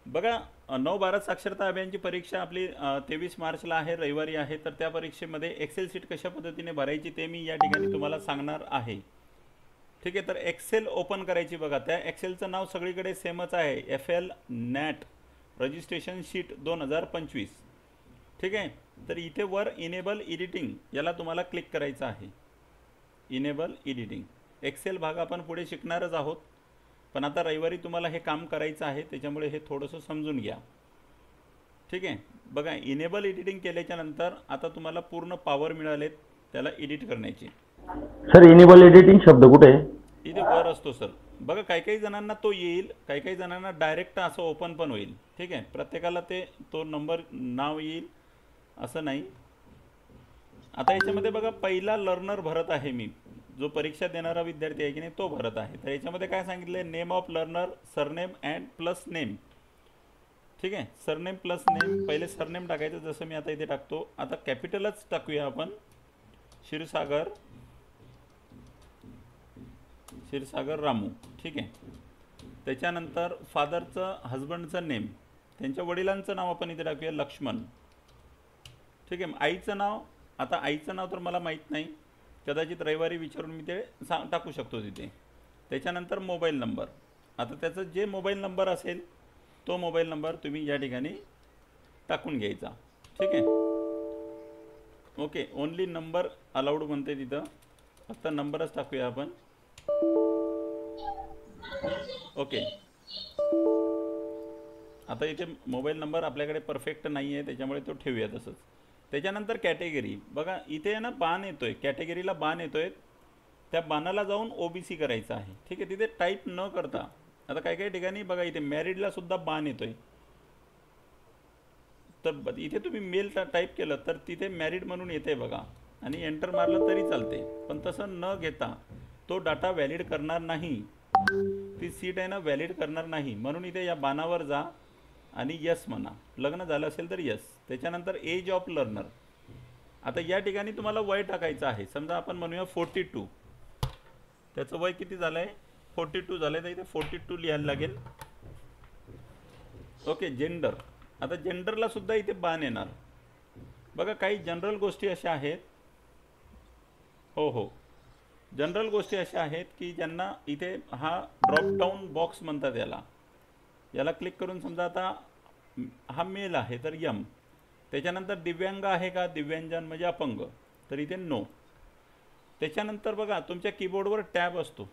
बघा, नवभारत साक्षरता अभियानची परीक्षा आपली 23 मार्चला आहे, रविवारी आहे. तर त्या परीक्षेमध्ये एक्सेल शीट कशा पद्धतीने भरायची ते मी या ठिकाणी तुम्हाला सांगणार आहे. ठीक आहे, तर एक्सेल ओपन करायची. बघा, त्या एक्सेलचं नाव सगळीकडे सेमच आहे, FL नॅट रजिस्ट्रेशन शीट 2025. ठीक आहे, तर इथे वर इनेबल एडिटिंग याला तुम्हाला क्लिक करायचं आहे. इनेबल एडिटिंग एक्सेल भाग आपण पुढे शिकणारच आहोत, पण आता रविवारी तुम्हाला हे काम करायचं आहे, त्याच्यामुळे हे थोडंसं समजून घ्या. ठीक आहे, बघा, इनेबल एडिटिंग केल्याच्या नंतर आता तुम्हाला पूर्ण पॉवर मिळालेत त्याला एडिट करण्याची. सर इनेबल एडिटिंग शब्द कुठे आहे? इथे वर असतो सर. बघा, काही काही जणांना तो येईल, काही काही जणांना डायरेक्ट असं ओपन पण होईल. ठीक आहे, प्रत्येकाला तो नंबर नाव येईल असं नाही. आता याच्यामध्ये बघा, पहिला लर्नर भरत आहे मी, जो परीक्षा देणारा विद्यार्थी आहे की नाही तो भरत आहे. तर याच्यामध्ये काय सांगितलं आहे, name of learner, surname and plus name. ठीक आहे, सरनेम प्लस नेम. पहिले सरनेम टाकायचं, जसं मी आता इथे टाकतो. आता कॅपिटलच टाकूया आपण, क्षीरसागर रामू. ठीक आहे, त्याच्यानंतर फादरचं, हजबंडचं नेम, त्यांच्या वडिलांचं नाव आपण इथे टाकूया, लक्ष्मण. ठीक आहे, आईचं नाव, आता आईचं नाव तर मला माहीत नाही, कदाचित रविवारी विचारून मी ते टाकू शकतो तिथे. त्याच्यानंतर मोबाईल नंबर. आता त्याचं जे मोबाईल नंबर असेल तो मोबाईल नंबर तुम्ही या ठिकाणी टाकून घ्यायचा. ठीक आहे, ओके. ओनली नंबर अलाउड म्हणते तिथं, फक्त नंबरच टाकूया आपण. ओके, आता इथे मोबाईल नंबर आपल्याकडे परफेक्ट नाही आहे, त्याच्यामुळे तो ठेवूया तसंच. त्याच्यानंतर कॅटेगरी. बघा, इथे ना बाण येतोय, कॅटेगरीला बाण येतोय, त्या बाणाला जाऊन OBC करायचं आहे. ठीक आहे, तिथे टाईप न करता, आता काही काही ठिकाणी बघा इथे मॅरिडला सुद्धा बाण येतोय, तर इथे तुम्ही मेल टाईप केलं तर तिथे मॅरिड म्हणून येते बघा, आणि एंटर मारलं तरी चालते. पण तसं न घेता तो डाटा व्हॅलिड करणार नाही, ती सीट आहे ना व्हॅलिड करणार नाही. म्हणून इथे या बाणावर जा आणि यस म्हणा, लग्न झालं असेल तर यस. त्याच्यानंतर एज ऑफ लर्नर. आता या ठिकाणी तुम्हाला वय टाकायचं आहे. समजा आपण म्हणूया 42, त्याचं वय किती झालं आहे, 42 झालं आहे, तर इथे 42 लिहायला लागेल. Okay, gender. आता जेंडरला सुद्धा इथे बाण येणार. बघा, काही जनरल गोष्टी अशा आहेत, हो, जनरल गोष्टी अशा आहेत की ज्यांना इथे हा ड्रॉपडाऊन बॉक्स म्हणतात याला क्लिक करून, समजा आता हा मेल आहे तर यम. त्याच्यानंतर दिव्यांग आहे का, दिव्यांजन म्हणजे अपंग, तर इथे नो. त्याच्यानंतर बघा, तुमच्या कीबोर्डवर टॅब असतो.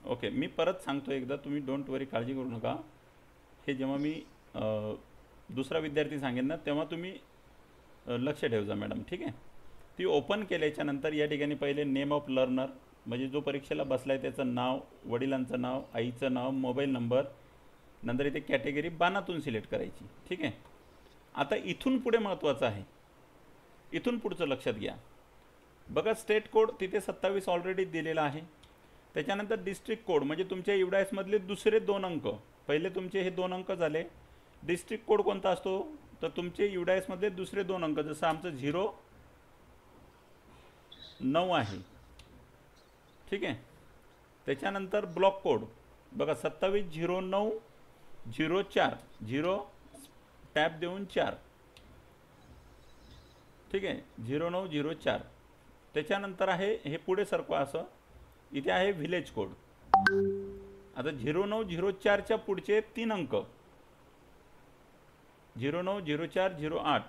ओके, मी परत सांगतो एकदा, तुम्ही डोंट वरी, काळजी करू नका. हे जेव्हा मी दुसरा विद्यार्थी सांगेन ना, तेव्हा तुम्ही लक्ष ठेवजा मॅडम. ठीक आहे, ती ओपन केल्याच्या नंतर या ठिकाणी पहिले नेम ऑफ लर्नर, म्हणजे जो परीक्षेला बसला आहे त्याचं नाव, वडिलांचं नाव, आईचं नाव, मोबाईल नंबर, नंतर इथे कॅटेगरी बाणातून सिलेक्ट करायची. ठीक आहे, आता इथून पुढे महत्त्वाचं आहे, इथून पुढचं लक्षात घ्या. बघा, स्टेट कोड तिथे 27 ऑलरेडी दिलेला आहे. त्याच्यानंतर डिस्ट्रिक्ट कोड, म्हणजे तुमच्या युडायसमधले दुसरे 2 अंक. पहिले तुमचे हे 2 अंक झाले. डिस्ट्रिक्ट कोड कोणता असतो, तर तुमचे युडायसमधले दुसरे 2 अंक, जसं आमचं 09 आहे. ठीक आहे, त्याच्यानंतर ब्लॉक कोड. बघा, 270904, 0 टॅप देऊन 4. ठीक आहे, 0904. त्याच्यानंतर आहे, हे पुढे सरकवा असं, इथे आहे व्हिलेज कोड. आता 0904च्या पुढचे 3 अंक, 090408,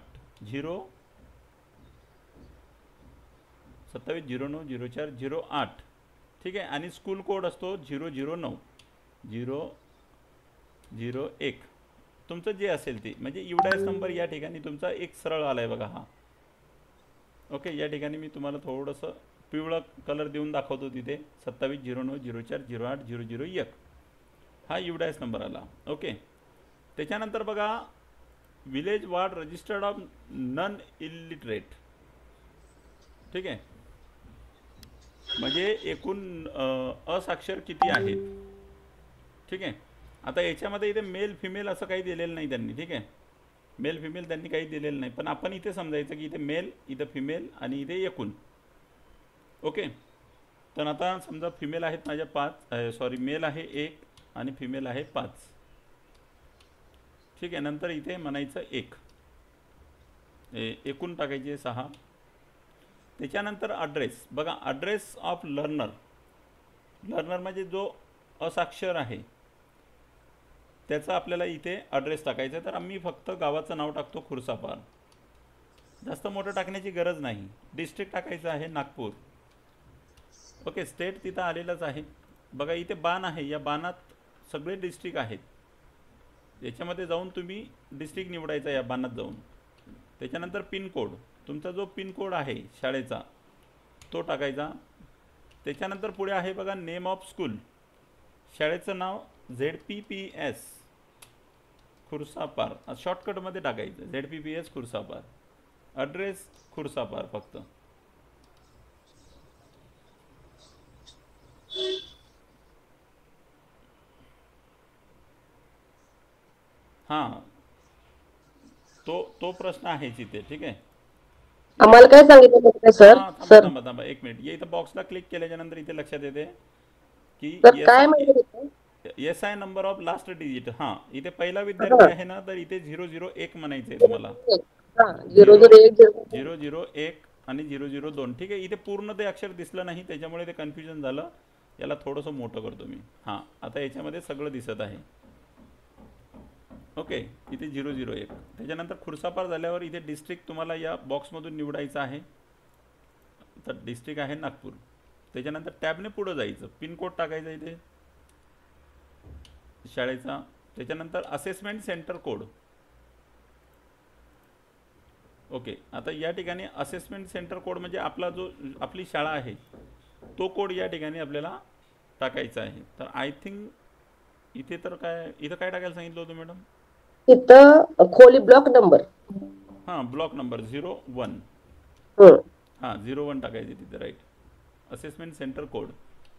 27090408. ठीक आहे, आणि स्कूल कोड असतो 009, 001. तुमचं जे असेल ते, म्हणजे युडायस नंबर या ठिकाणी तुमचा एक सरळ आला आहे बघा हा. ओके, या ठिकाणी मी तुम्हाला थोडंसं पिवळं कलर देऊन दाखवतो. तिथे 270904080001 हा युडायस नंबर आला. ओके, त्याच्यानंतर बघा, village ward registered of none illiterate. ठीक आहे, म्हणजे एकूण असाक्षर किती आहेत. ठीक आहे, आता याच्यामध्ये इथे मेल फिमेल असं काही दिलेलं नाही त्यांनी. ठीक आहे, मेल फिमेल त्यांनी काही दिलेलं नाही, पण आपण इथे समजायचं की इथे मेल, इथं फिमेल आणि इथे एकूण. ओके, तर आता समजा फिमेल आहेत माझ्या 5, सॉरी मेल आहे 1 आणि फिमेल आहे 5. ठीक आहे, नंतर इथे म्हणायचं 1, एकूण टाकायचे 6. त्याच्यानंतर ॲड्रेस. बघा, ॲड्रेस ऑफ लर्नर. लर्नर म्हणजे जो असाक्षर आहे त्याचा आपल्याला इथे ॲड्रेस टाकायचा आहे. तर आम्ही फक्त गावाचं नाव टाकतो खुर्सापार, जास्त मोठं टाकण्याची गरज नाही. डिस्ट्रिक्ट टाकायचं आहे नागपूर. ओके, स्टेट तिथं आलेलंच आहे. बघा इथे बाण आहे, या बाणात सगळे डिस्ट्रिक्ट आहेत. याच्यामध्ये जाऊन तुम्ही डिस्ट्रिक्ट निवडायचा या बाणात जाऊन. त्याच्यानंतर पिनकोड, तुमचा जो पिनकोड आहे शाळेचा तो टाकायचा. त्याच्यानंतर पुढे आहे बघा नेम ऑफ स्कूल, शाळेचं नाव ZPPS खुर्सापार शॉर्टकटमध्ये टाकायचं, ZPPS खुर्सापार. ॲड्रेस खुर्सापार फक्त. हां, तो प्रश्न आहे तिथे. ठीक आहे. आम्हाला काय सांगितलं होतं सर? हां, थांबा सर थांबा थांबा 1 मिनिट. इथं बॉक्सला क्लिक केल्याच्यानंतर इथे लक्षात येते की सर काय म्हणत होते? SI number of last digit. हां, इथे पहिला विद्यार्थी आहे ना, तर इथे 001 म्हणायचं आहे तुम्हाला. 001 001 आणि 002. ठीक आहे, इथे पूर्ण ते अक्षर दिसलं नाही त्याच्यामुळे ते कन्फ्युजन झालं. याला थोडंसं मोठं करतो मी. हां, आता याच्यामध्ये सगळं दिसत आहे. ओके, इथे 001. त्याच्यानंतर खुर्सापार झाल्यावर इथे डिस्ट्रिक्ट तुम्हाला या बॉक्समधून निवडायचं आहे. तर डिस्ट्रिक्ट आहे नागपूर. त्याच्यानंतर टॅबने पुढं जायचं, पिनकोड टाकायचा इथे शाळेचा. त्याच्यानंतर असेसमेंट सेंटर कोड. ओके, आता या ठिकाणी असेसमेंट सेंटर कोड म्हणजे आपला जो आपली शाळा आहे तो कोड या ठिकाणी आपल्याला टाकायचा आहे. तर आय थिंक इथे तर इथं काय टाकायला सांगितलं होतं मॅडम? तिथं खोली ब्लॉक नंबर. हां, ब्लॉक नंबर 01. हां, 01 टाकायचे तिथे, राईट. Assessment centre code.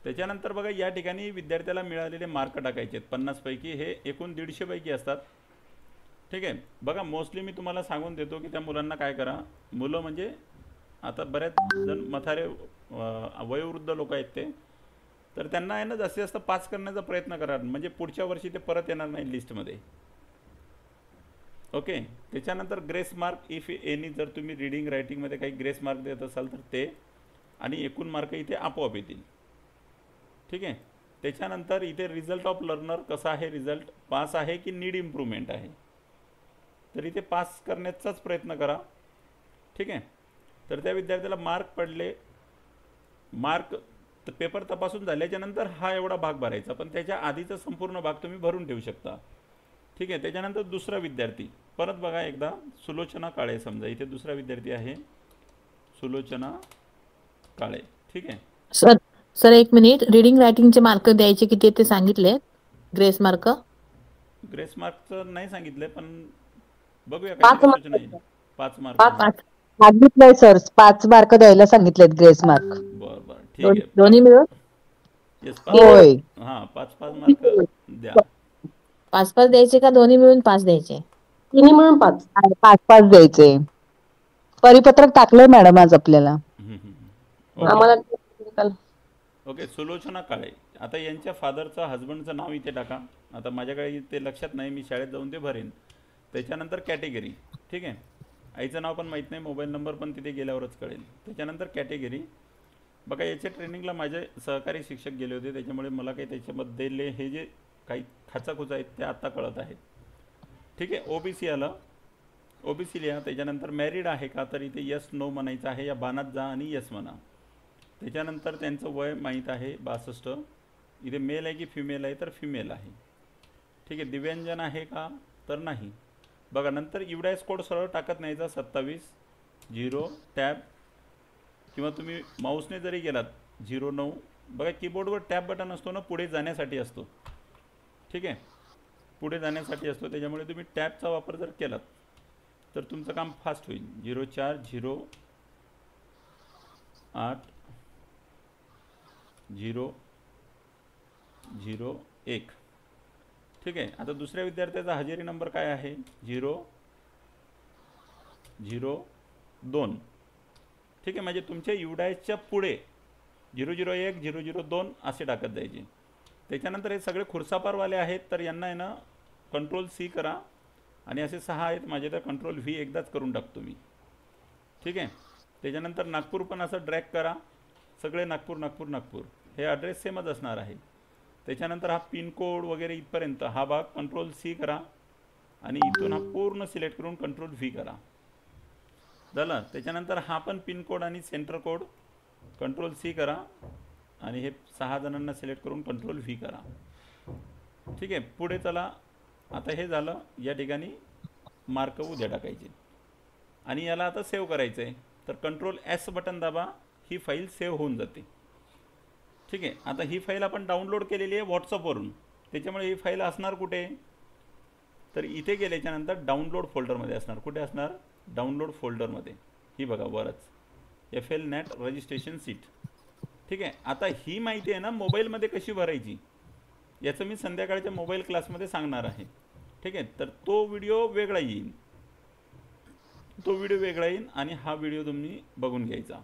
त्याच्यानंतर बघा या ठिकाणी विद्यार्थ्याला मिळालेले मार्क टाकायचे आहेत. 50 पैकी हे एकूण 150 पैकी असतात. ठीक आहे. बघा मोस्टली मी तुम्हाला सांगून देतो की त्या मुलांना काय करा. मुलं म्हणजे आता बऱ्याच जण म्हातारे वयोवृद्ध लोक आहेत ते, तर त्यांना आहे ना जास्तीत जास्त पास करण्याचा प्रयत्न करा, म्हणजे पुढच्या वर्षी ते परत येणार नाही लिस्टमध्ये. ओके. त्याच्यानंतर ग्रेस मार्क इफ एनी, जर तुम्ही रीडिंग रायटिंगमध्ये काही ग्रेस मार्क देत असाल तर ते, आणि एकूण मार्क इथे आपोआप येतील. ठीक आहे. त्याच्यानंतर इथे रिझल्ट ऑफ लर्नर कसा आहे, रिझल्ट पास आहे की नीड इम्प्रूव्हमेंट आहे, तर इथे पास करण्याचाच प्रयत्न करा. ठीक आहे. तर त्या विद्यार्थ्याला मार्क पडले, मार्क पेपर तपासून झाल्याच्यानंतर हा एवढा भाग भरायचा, पण त्याच्या आधीचा संपूर्ण भाग तुम्ही भरून ठेवू शकता. ठीक आहे. त्याच्यानंतर दुसरा विद्यार्थी, परत बघा एकदा, सुलोचना काळे. समजा इथे दुसरा विद्यार्थी आहे सुलोचना काळे. ठीक आहे. सर सर एक मिनिट, रीडिंग रायटिंगचे मार्क द्यायचे किती ते सांगितले? ग्रेस मार्क ग्रेस मार्कचं नाही सांगितलंय, पण बघूया पाच काय मार्क. सूचना येईल. 5 मार्क. पाच. सांगितलंय सर, 5 मार्क द्यायला सांगितलेत ग्रेस मार्क. बरं बरं, ठीक आहे. दोन्ही मिळून येस, होय. हां, 5 मार्क द्या. 5 द्यायचे का दोन्ही मिळून 5 द्यायचे? तिन्ही मिळून 5. 5 द्यायचे. परिपत्रक टाकलंय मॅडम आज आपल्याला. ओके. आम्हाला ओके, सुलोचना काळे. आता यांच्या फादरचं हजबंडचं नाव इथे टाका. आता माझ्याकडे ते लक्षात नाही, मी शाळेत जाऊन ते भरेन. त्याच्यानंतर कॅटेगरी. ठीक आहे. आईचं नाव पण माहीत नाही, मोबाईल नंबर पण तिथे गेल्यावरच कळेल. त्याच्यानंतर कॅटेगरी. बघा याच्या ट्रेनिंगला माझे सहकारी शिक्षक गेले होते, त्याच्यामुळे मला काही त्याच्याबद्दल हे जे काही खाचाखुचा आहेत ते आत्ता कळत आहेत. ठीक आहे. OBC आलं, OBC लिहा. त्याच्यानंतर मॅरिड आहे का, तर इथे यस नो म्हणायचं आहे, या बाणात जा आणि यस म्हणा. त्याच्यानंतर त्यांचं वय माहीत आहे 62. इथे मेल आहे की फिमेल आहे, तर फिमेल आहे. ठीक आहे. दिव्यांजन आहे का, तर नाही. बघा नंतर इवडायस कोड सरळ टाकत नाहीचा, 27 0 टॅब, किंवा तुम्ही माऊसने जरी गेलात 09. बघा कीबोर्डवर टॅब बटन असतो ना, पुढे जाण्यासाठी असतो. ठीक आहे. पुढे जाण्यासाठी असतो, त्याच्यामुळे तुम्ही टॅबचा वापर जर केलात तर तुमचं काम फास्ट होईल. 04 0 8 0 0 1. ठीक आहे. आता दुसऱ्या विद्यार्थ्याचा हजेरी नंबर काय आहे, 0 0 2. ठीक आहे. म्हणजे तुमच्या युडायसच्या पुढे 001 002 असे टाकत जायचे. त्याच्यानंतर हे सगळे खुर्सापारवाले आहेत तर यांना आहे ना कंट्रोल C करा आणि असे 6 आहेत माझे तर कंट्रोल V एकदाच करून टाकतो मी. ठीक आहे. त्याच्यानंतर नागपूर पण असं ड्रॅग करा, सगळे नागपूर नागपूर नागपूर हे ॲड्रेस सेमच असणार आहे. त्याच्यानंतर हा पिनकोड वगैरे इथपर्यंत हा भाग कंट्रोल C करा आणि इथून हा पूर्ण सिलेक्ट करून कंट्रोल V करा. झालं. त्याच्यानंतर हा पण पिनकोड आणि सेंटर कोड कंट्रोल C करा आणि हे 6 जणांना सिलेक्ट करून कंट्रोल V करा. ठीक आहे. पुढे चला. आता हे झालं. या ठिकाणी मार्क उद्या टाकायचे आणि याला आता सेव्ह करायचं आहे तर कंट्रोल S बटन दाबा, ही फाईल सेव्ह होऊन जाते. ठीक आहे. आता ही फाईल आपण डाउनलोड केलेली आहे व्हॉट्सअपवरून, त्याच्यामुळे ही फाईल असणार कुठे तर इथे गेल्याच्यानंतर डाउनलोड फोल्डरमध्ये असणार. कुठे असणार? डाउनलोड फोल्डरमध्ये. ही बघा वरच FL NAT रजिस्ट्रेशन सीट. ठीक आहे. आता ही माहिती आहे ना मोबाईलमध्ये कशी भरायची याचं मी संध्याकाळच्या मोबाईल क्लासमध्ये सांगणार आहे. ठीक आहे. तर तो व्हिडिओ वेगळा येईल आणि हा व्हिडिओ तुम्ही बघून घ्यायचा.